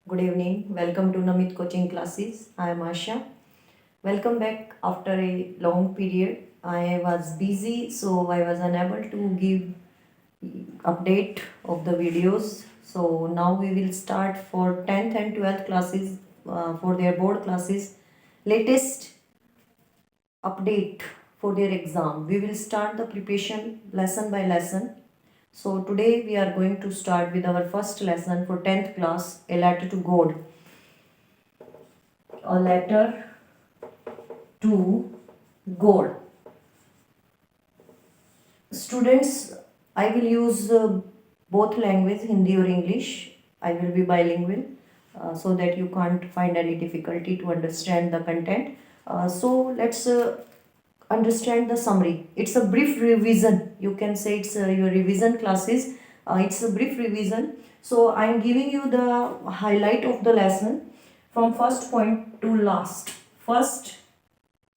Good evening. Welcome to Namit Coaching Classes. I am Asha. Welcome back after a long period. I was busy, so I was unable to give update of the videos. So now we will start for 10th and 12th classes for their board classes. Latest update for their exam. We will start the preparation lesson by lesson. So today we are going to start with our first lesson for 10th class, A Letter to God. A letter to God. Students, I will use both language, Hindi or English. I will be bilingual so that you can't find any difficulty to understand the content. So let's understand the summary. It's a brief revision. You can say it's your revision classes. It's a brief revision. So I am giving you the highlight of the lesson from first point to last. First,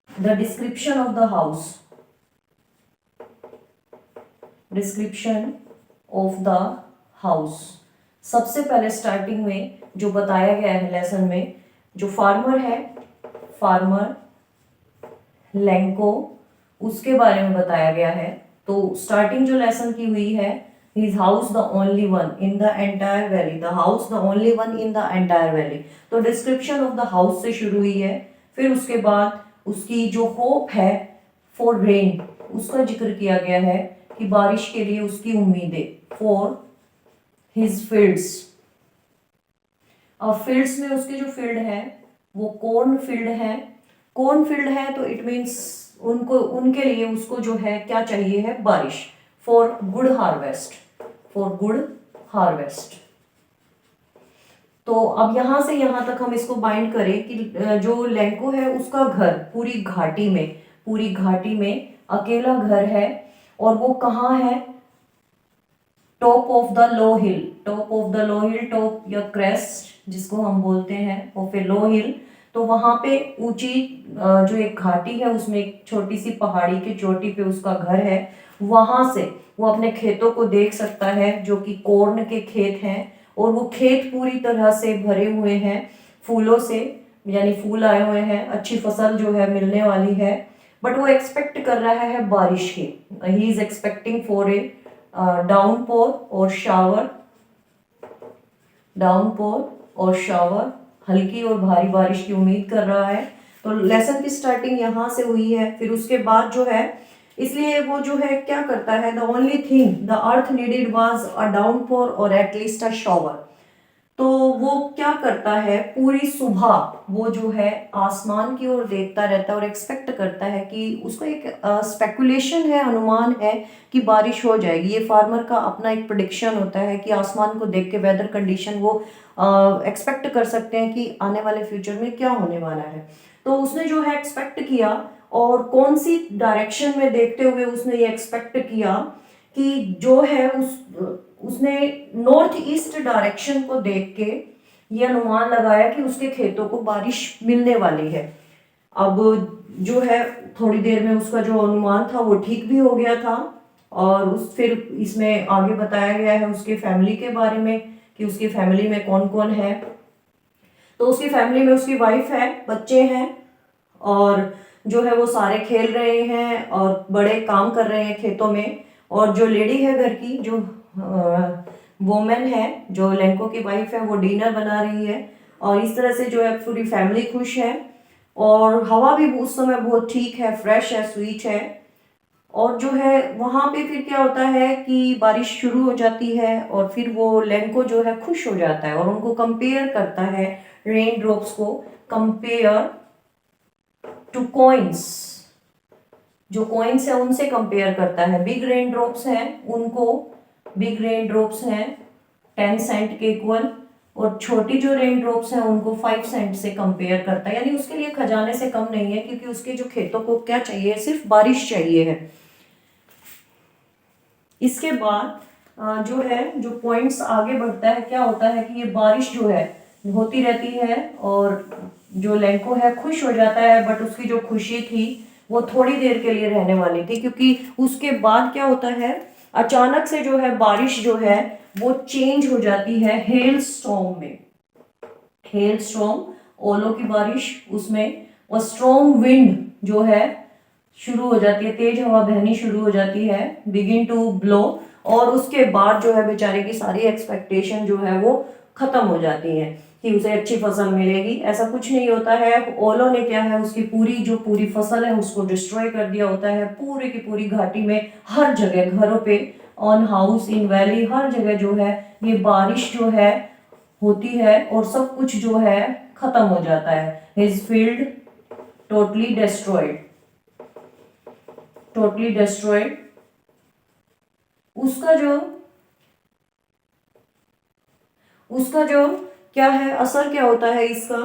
the description of the house. Description of the house. सबसे पहले starting में जो बताया गया है lesson में, जो farmer है, फार्मर लैंको, उसके बारे में बताया गया है. तो स्टार्टिंग जो लेसन की हुई है, his house the only one in the entire valley, the house the only one in the entire valley. तो डिस्क्रिप्शन ऑफ द हाउस से शुरू हुई है. फिर उसके बाद उसकी जो होप है फॉर रेन, उसका जिक्र किया गया है कि बारिश के लिए उसकी उम्मीदें. फॉर हिज फील्ड्स, अब फील्ड्स में उसके जो फील्ड है वो कॉर्न फील्ड है. कॉर्न फील्ड है तो इट मीन्स उनके लिए उसको जो है क्या चाहिए है, बारिश. For good harvest, for good harvest. तो अब यहां से यहां तक हम इसको बाइंड करें कि जो लैंको है उसका घर पूरी घाटी में अकेला घर है. और वो कहाँ है, top of the low hill. Top of the low hill, top या क्रेस्ट जिसको हम बोलते हैं, ऑफ ए लो हिल. तो वहां पे ऊंची जो एक घाटी है उसमें एक छोटी सी पहाड़ी की चोटी पे उसका घर है. वहां से वो अपने खेतों को देख सकता है जो कि कॉर्न के खेत हैं. और वो खेत पूरी तरह से भरे हुए हैं फूलों से, यानी फूल आए हुए हैं, अच्छी फसल जो है मिलने वाली है. बट वो एक्सपेक्ट कर रहा है बारिश की. He is expecting for a downpour और शावर. डाउनपोर और शावर, हल्की और भारी बारिश की उम्मीद कर रहा है. तो लेसन की स्टार्टिंग यहाँ से हुई है. फिर उसके बाद जो है, इसलिए वो जो है क्या करता है, the only thing the earth needed was a downpour और एटलीस्ट अ शावर. तो वो क्या करता है, पूरी सुबह वो जो है आसमान की ओर देखता रहता है और एक्सपेक्ट करता है कि उसको एक स्पेकुलेशन है, अनुमान है कि बारिश हो जाएगी. ये फार्मर का अपना एक प्रेडिक्शन होता है कि आसमान को देख के वेदर कंडीशन वो एक्सपेक्ट कर सकते हैं कि आने वाले फ्यूचर में क्या होने वाला है. तो उसने जो है एक्सपेक्ट किया, और कौन सी डायरेक्शन में देखते हुए उसने ये एक्सपेक्ट किया कि जो है उसने नॉर्थ ईस्ट डायरेक्शन को देख के ये अनुमान लगाया कि उसके खेतों को बारिश मिलने वाली है. अब जो है थोड़ी देर में उसका जो अनुमान था वो ठीक भी हो गया था. और फिर इसमें आगे बताया गया है उसके फैमिली के बारे में कि उसकी फैमिली में कौन कौन है. तो उसकी फैमिली में उसकी वाइफ है, बच्चे हैं, और जो है वो सारे खेल रहे हैं और बड़े काम कर रहे हैं खेतों में. और जो लेडी है घर की, जो वोमेन है, जो लैंको की वाइफ है, वो डिनर बना रही है. और इस तरह से जो है पूरी फैमिली खुश है. और हवा भी उस समय बहुत ठीक है, फ्रेश है, स्वीट है. और जो है वहाँ पे फिर क्या होता है कि बारिश शुरू हो जाती है. और फिर वो लैंको जो है खुश हो जाता है और उनको कंपेयर करता है, रेन ड्रॉप्स को कंपेयर टू कॉइन्स. जो कॉइन्स है उनसे कंपेयर करता है. बिग रेन ड्रॉप्स हैं उनको, बिग रेन ड्रॉप्स हैं 10 सेंट के इक्वल, और छोटी जो रेन ड्रॉप्स हैं उनको 5 सेंट से कंपेयर करता है. यानी उसके लिए खजाने से कम नहीं है, क्योंकि उसके जो खेतों को क्या चाहिए, सिर्फ बारिश चाहिए है. इसके बाद जो है, जो पॉइंट्स आगे बढ़ता है, क्या होता है कि ये बारिश जो है होती रहती है और जो लैंको है खुश हो जाता है. बट उसकी जो खुशी थी वो थोड़ी देर के लिए रहने वाली थी, क्योंकि उसके बाद क्या होता है, अचानक से जो है बारिश जो है वो चेंज हो जाती है हेल स्टॉर्म में. हेल स्टॉर्म, ओलों की बारिश, उसमें और स्ट्रॉन्ग विंड जो है शुरू हो जाती है, तेज हवा बहनी शुरू हो जाती है, बिगिन टू ब्लो, और उसके बाद जो है बेचारे की सारी एक्सपेक्टेशन जो है वो खत्म हो जाती है कि उसे अच्छी फसल मिलेगी। ऐसा कुछ नहीं होता है। ओलों ने क्या है, उसकी पूरी फसल है उसको डिस्ट्रॉय कर दिया होता है। पूरी की पूरी घाटी में हर जगह, घरों पे, ऑन हाउस, इन वैली, हर जगह जो है ये बारिश जो है होती है और सब कुछ जो है खत्म हो जाता है। His field totally destroyed, totally destroyed. उसका जो उसका जो क्या है, असर क्या होता है इसका,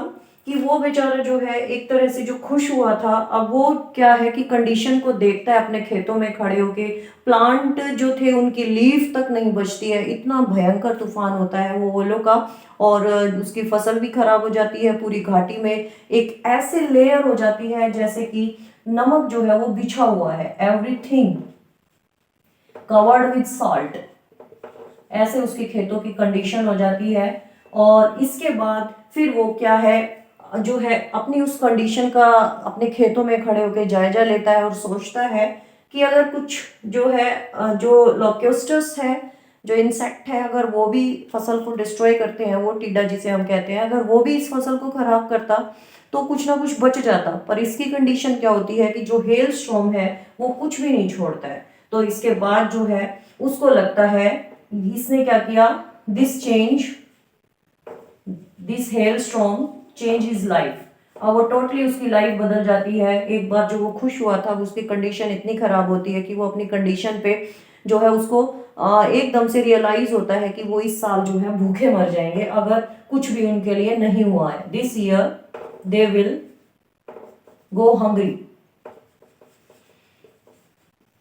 कि वो बेचारा जो है एक तरह से जो खुश हुआ था, अब वो क्या है कि कंडीशन को देखता है अपने खेतों में खड़े होके, प्लांट जो थे उनकी लीफ तक नहीं बचती है, इतना भयंकर तूफान होता है वो ओलो का, और उसकी फसल भी खराब हो जाती है। पूरी घाटी में एक ऐसे लेयर हो जाती है जैसे कि नमक जो है वो बिछा हुआ है, एवरीथिंग कवर्ड विद सॉल्ट, ऐसे उसके खेतों की कंडीशन हो जाती है। और इसके बाद फिर वो क्या है, जो है अपनी उस कंडीशन का अपने खेतों में खड़े होकर जायजा लेता है और सोचता है कि अगर कुछ जो है जो लोकेस्टस है, जो इंसेक्ट है, अगर वो भी फसल को डिस्ट्रॉय करते हैं, वो टिड्डा जिसे हम कहते हैं, अगर वो भी इस फसल को खराब करता तो कुछ ना कुछ बच जाता। पर इसकी कंडीशन क्या होती है कि जो हेल स्टॉर्म है वो कुछ भी नहीं छोड़ता है। तो इसके बाद जो है उसको लगता है, इसने क्या किया, this hello storm change his life. अब वो टोटली उसकी लाइफ बदल जाती है। एक बार जो वो खुश हुआ था उसकी कंडीशन इतनी खराब होती है कि वो अपनी कंडीशन पे जो है उसको एकदम से रियलाइज होता है कि वो इस साल जो है भूखे मर जाएंगे अगर कुछ भी उनके लिए नहीं हुआ है। This year they will go hungry,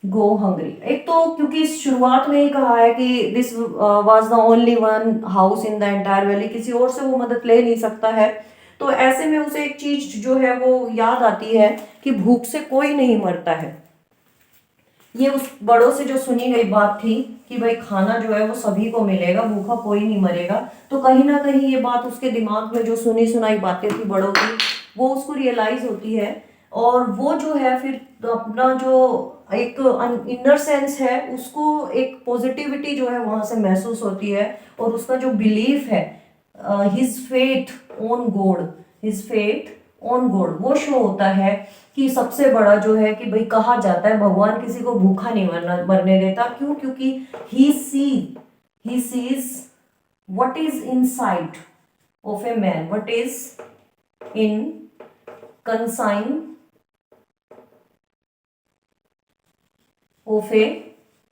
go hungry. एक तो क्योंकि शुरुआत में ही कहा है कि this was the only one house in the entire valley, किसी और से वो मदद ले नहीं सकता है, तो ऐसे में उसे एक चीज जो है वो याद आती है कि भूख से कोई नहीं मरता है। ये उस बड़ों से जो सुनी गई बात थी कि भाई खाना जो है वो सभी को मिलेगा, भूखा कोई नहीं मरेगा, तो कहीं ना कहीं ये बात उसके दिमाग में जो सुनी सुनाई बातें थी बड़ों की, वो उसको रियलाइज होती है। और वो जो है फिर अपना जो एक इनर सेंस है उसको एक पॉजिटिविटी जो है वहां से महसूस होती है, और उसका जो बिलीफ है, his faith on God, his faith on God, वो शो होता है कि सबसे बड़ा जो है कि भाई कहा जाता है भगवान किसी को भूखा नहीं मरने देता। क्यों? क्योंकि he sees what is inside of a man, what is in consign of a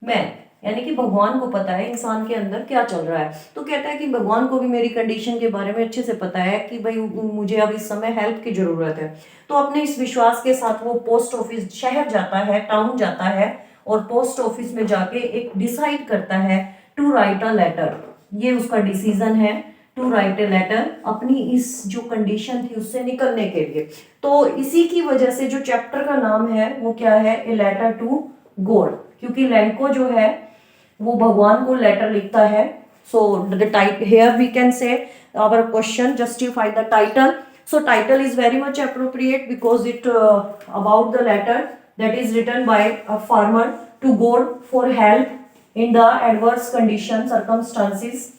man, यानी कि भगवान को पता है इंसान के अंदर क्या चल रहा है। तो कहता है कि भगवान को भी मेरी कंडीशन के बारे में अच्छे से पता है कि भाई मुझे अब इस समय हेल्प की जरूरत है। तो अपने इस विश्वास के साथ वो पोस्ट ऑफिस शहर जाता है, टाउन जाता है, और पोस्ट ऑफिस में जाके एक डिसाइड करता है टू राइट अ लेटर। ये उसका डिसीजन है, टू राइट ए लेटर, अपनी इस जो कंडीशन थी उससे निकलने के लिए। तो इसी की वजह से जो चैप्टर का नाम है वो क्या है, ए लेटर टू गॉड, क्योंकि लैंको जो है वो भगवान को लेटर लिखता है। So the type here we can say our question justify the title. सो title is very much appropriate because it about the letter that is written by a farmer to God for help in the adverse condition circumstances।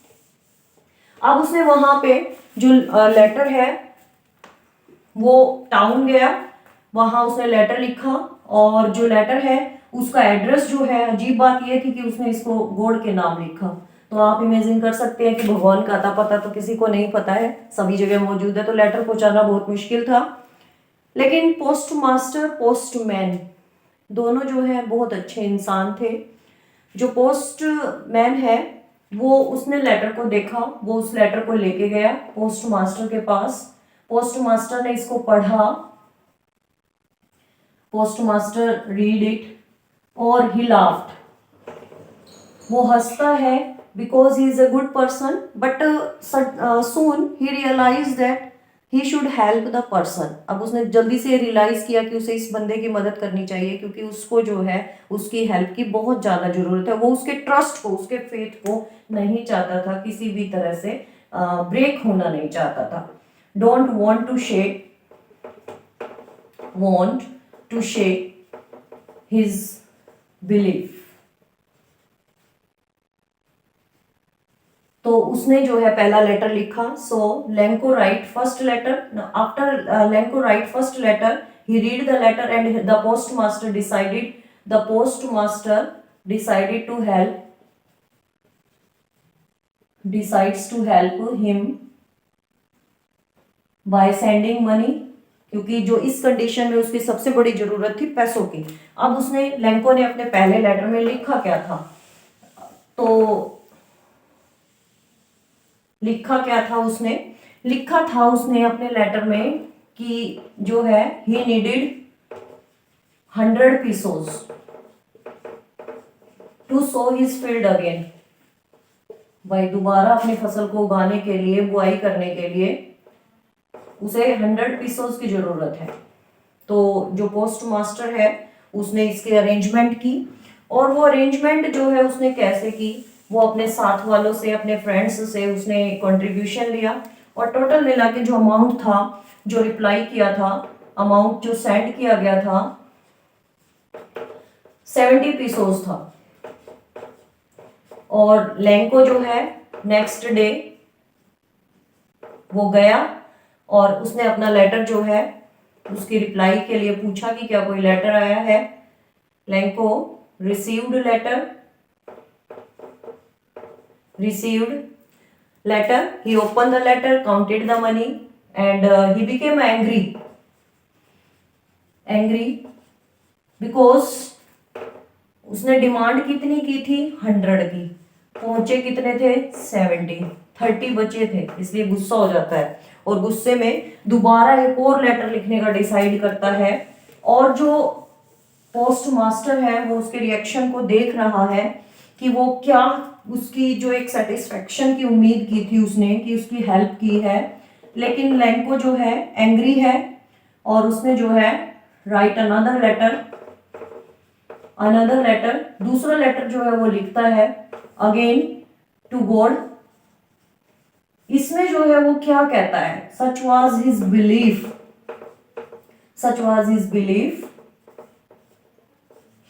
अब उसने वहां पे जो letter है वो town गया, वहां उसने लेटर लिखा, और जो लेटर है उसका एड्रेस जो है, अजीब बात यह थी कि उसने इसको गॉड के नाम लिखा। तो आप इमेजिन कर सकते हैं कि भगवान का अता पता तो किसी को नहीं पता है, सभी जगह मौजूद है, तो लेटर पहुंचाना बहुत मुश्किल था। लेकिन पोस्ट मास्टर, पोस्टमैन दोनों जो है बहुत अच्छे इंसान थे। जो पोस्टमैन है वो उसने लेटर को देखा, वो उस लेटर को लेके गया पोस्ट मास्टर के पास। पोस्ट मास्टर ने इसको पढ़ा, पोस्ट मास्टर रीड इट, और ही लाफ्ड, वो हंसता है, because he is a good person, but soon he realise that he should help the person. अब उसने जल्दी से रियलाइज किया कि उसे इस बंदे की मदद करनी चाहिए, क्योंकि उसको जो है उसकी हेल्प की बहुत ज़्यादा ज़रूरत है। वो उसके ट्रस्ट को, उसके फेथ को नहीं चाहता था किसी भी तरह से ब्रेक होना नहीं चाहता था। Don't want to shake his belief। तो उसने जो है पहला लेटर लिखा। So Lencho write first letter. After Lencho write first letter, he read the letter and the postmaster decides to help him by sending money, क्योंकि जो इस condition में उसकी सबसे बड़ी जरूरत थी पैसों की। अब उसने लेंको ने अपने पहले लेटर में लिखा क्या था, तो लिखा था उसने अपने लेटर में कि जो है he needed 100 pesos to sow his field again। भाई दोबारा अपनी फसल को उगाने के लिए, बुआई करने के लिए उसे 100 पीसोस की जरूरत है। तो जो पोस्ट मास्टर है उसने इसकी अरेंजमेंट की, और वो अरेंजमेंट जो है उसने कैसे की, वो अपने साथ वालों से, अपने फ्रेंड्स से उसने कंट्रीब्यूशन लिया, और टोटल मिला के जो अमाउंट था, जो रिप्लाई किया था, अमाउंट जो सेंड किया गया था 70 पीसोस था। और लेंको जो है नेक्स्ट डे वो गया और उसने अपना लेटर जो है उसकी रिप्लाई के लिए पूछा कि क्या कोई लेटर आया है। Lencho received letter, he opened the letter, counted the money and he became angry because उसने डिमांड कितनी की थी, 100 की, पहुंचे कितने थे, 70, 30 बचे थे, इसलिए गुस्सा हो जाता है और गुस्से में दोबारा एक और लेटर लिखने का डिसाइड करता है। और जो पोस्ट मास्टर है वो उसके रिएक्शन को देख रहा है कि वो क्या, उसकी जो एक सेटिस्फेक्शन की उम्मीद की थी उसने कि उसकी हेल्प की है, लेकिन लेंको जो है एंग्री है और उसने जो है राइट अनदर लेटर, दूसरा लेटर जो है वो लिखता है अगेन टू गॉड। इसमें जो है वो क्या कहता है, such was his belief,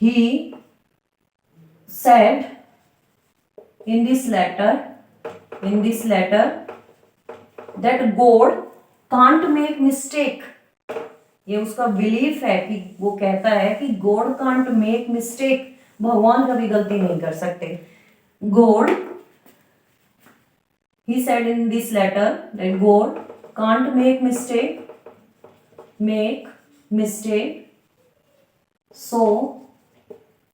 he said in this letter that God can't make mistake। ये उसका बिलीफ है कि वो कहता है कि गॉड कांट मेक मिस्टेक, भगवान कभी गलती नहीं कर सकते। God, he said in this letter that God can't make mistake, so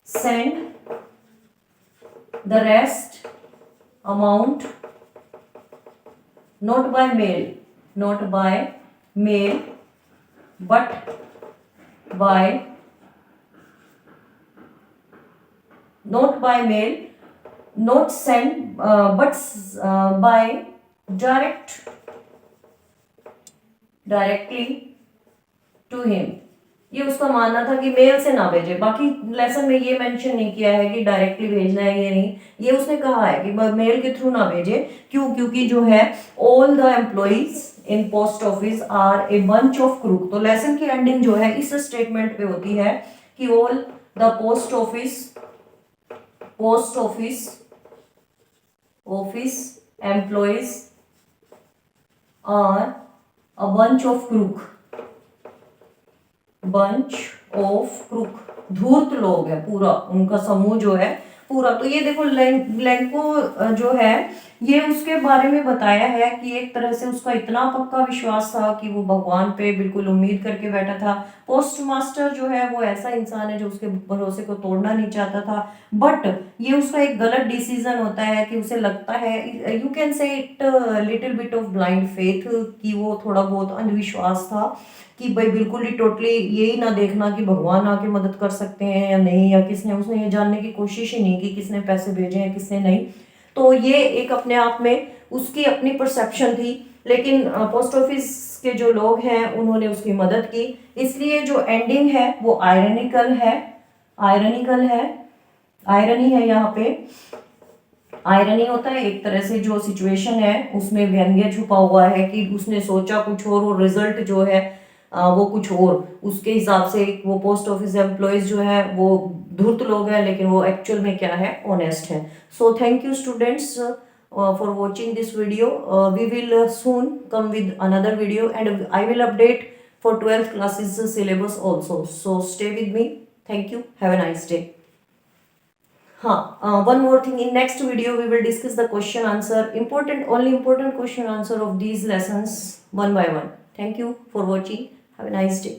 send the rest amount not by mail but by not by mail, not send but by directly to him। ये उसका मानना था कि mail से ना भेजे। बाकी lesson में ये मेंशन नहीं किया है कि डायरेक्टली भेजना है, ये नहीं, ये उसने कहा है कि मेल के थ्रू ना भेजे। क्यों? क्योंकि जो है all the employees in post office are a bunch of crook. तो लेसन की एंडिंग जो है इस स्टेटमेंट पे होती है कि all the post office employees are a bunch of crook, धूर्त लोग है पूरा, उनका समूह जो है पूरा। तो ये देखो लेंको जो है ये उसके बारे में बताया है कि एक तरह से उसका इतना पक्का विश्वास था कि वो भगवान पे बिल्कुल उम्मीद करके बैठा था। पोस्ट मास्टर जो है वो ऐसा इंसान है जो उसके भरोसे को तोड़ना नहीं चाहता था, बट ये उसका एक गलत डिसीजन होता है कि उसे लगता है, you can say it little bit of blind faith, कि वो थोड़ा बहुत अंधविश्वास था कि भाई बिल्कुल ही टोटली यही ना देखना कि भगवान आके मदद कर सकते हैं या नहीं, या किसने, उसने ये जानने की कोशिश ही नहीं की किसने पैसे भेजे हैं किसने नहीं। तो ये एक अपने आप में उसकी अपनी परसेप्शन थी, लेकिन पोस्ट ऑफिस के जो लोग हैं उन्होंने उसकी मदद की। इसलिए जो एंडिंग है वो आयरनी है यहाँ पे। आयरनी होता है एक तरह से, जो सिचुएशन है उसमें व्यंग्य छुपा हुआ है कि उसने सोचा कुछ और रिजल्ट जो है वो कुछ और, उसके हिसाब से वो पोस्ट ऑफिस एम्प्लॉयज जो है वो धूर्त लोग हैं, लेकिन वो एक्चुअल में क्या है, ऑनेस्ट है। So thank you students for watching this video. We will soon come with another video and I will update for 12th classes syllabus also. So stay with me. Thank you. Have a nice day. One more thing. In next video, we will discuss the question answer. Only important question answer of these lessons one by one. Thank you for watching. Have a nice day.